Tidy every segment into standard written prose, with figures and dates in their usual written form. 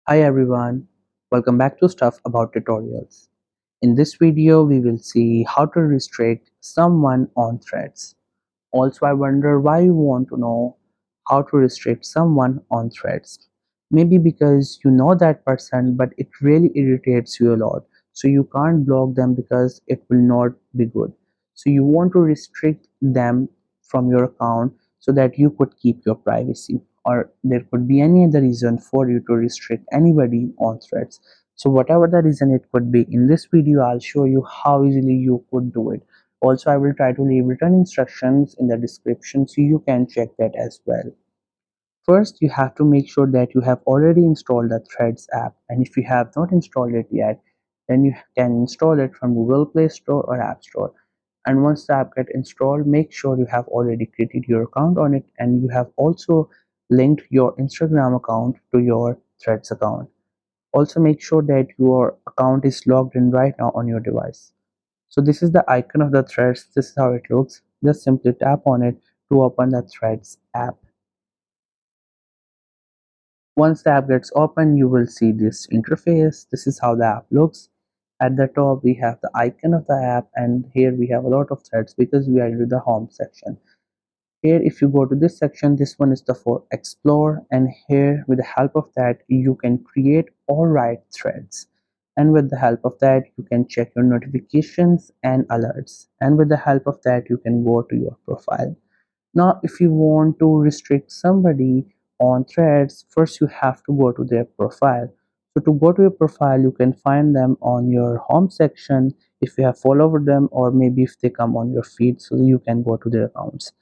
Hi everyone, welcome back to Stuff About Tutorials. In this video, we will see how to restrict someone on threads. Also, I wonder why you want to know how to restrict someone on threads. Maybe because you know that person, but it really irritates you a lot. So you can't block them because it will not be good. So you want to restrict them from your account so that you could keep your privacy. Or there could be any other reason for you to restrict anybody on threads. So whatever the reason it could be, in this video I'll show you how easily you could do it. Also, I will try to leave written instructions in the description so you can check that as well. First, you have to make sure that you have already installed the Threads app, and if you have not installed it yet, then you can install it from Google Play Store or App Store. And once the app gets installed, make sure you have already created your account on it and you have also linked your Instagram account to your Threads account. Also, make sure that your account is logged in right now on your device. So this is the icon of the threads. This is how it looks. Just simply tap on it to open the threads app. Once the app gets open, you will see this interface. This is how the app looks. At the top, we have the icon of the app, and here we have a lot of threads because we are in the home section. Here, if you go to this section, this one is the for explore, and here with the help of that you can create or write threads, and with the help of that you can check your notifications and alerts, and with the help of that you can go to your profile. Now if you want to restrict somebody on threads, first you have to go to their profile. So to go to your profile, you can find them on your home section if you have followed them, or maybe if they come on your feed, so you can go to their accounts.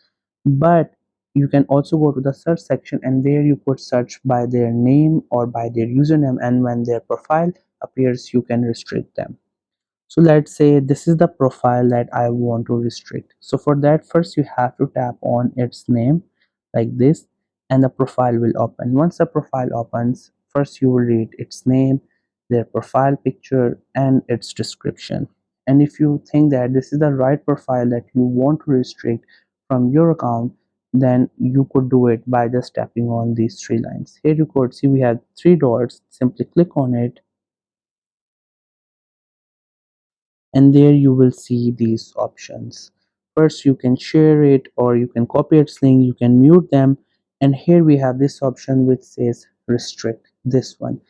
But you can also go to the search section, and there you could search by their name or by their username, and when their profile appears you can restrict them. So let's say this is the profile that I want to restrict. So for that, first you have to tap on its name like this, and the profile will open. Once the profile opens, first you will read its name, their profile picture, and its description. And if you think that this is the right profile that you want to restrict from your account, then you could do it by just tapping on these three lines. Here you could see we have three dots. Simply click on it, and there you will see these options. First you can share it, or you can copy its link, you can mute them, and here we have this option which says restrict. This one,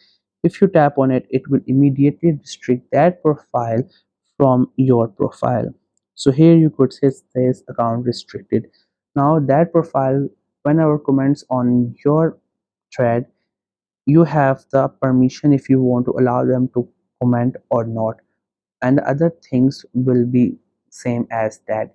if you tap on it, it will immediately restrict that profile from your profile. So here you could say this account restricted. Now that profile, whenever comments on your thread, you have the permission if you want to allow them to comment or not, and the other things will be same as that.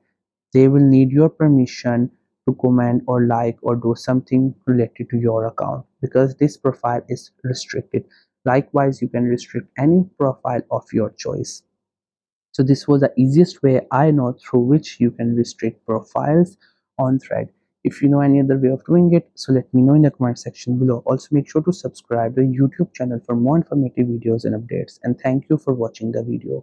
They will need your permission to comment or like or do something related to your account, because this profile is restricted. Likewise, you can restrict any profile of your choice. So this was the easiest way I know through which you can restrict profiles on thread. If you know any other way of doing it, so let me know in the comment section below. Also make sure to subscribe to the YouTube channel for more informative videos and updates, and thank you for watching the video.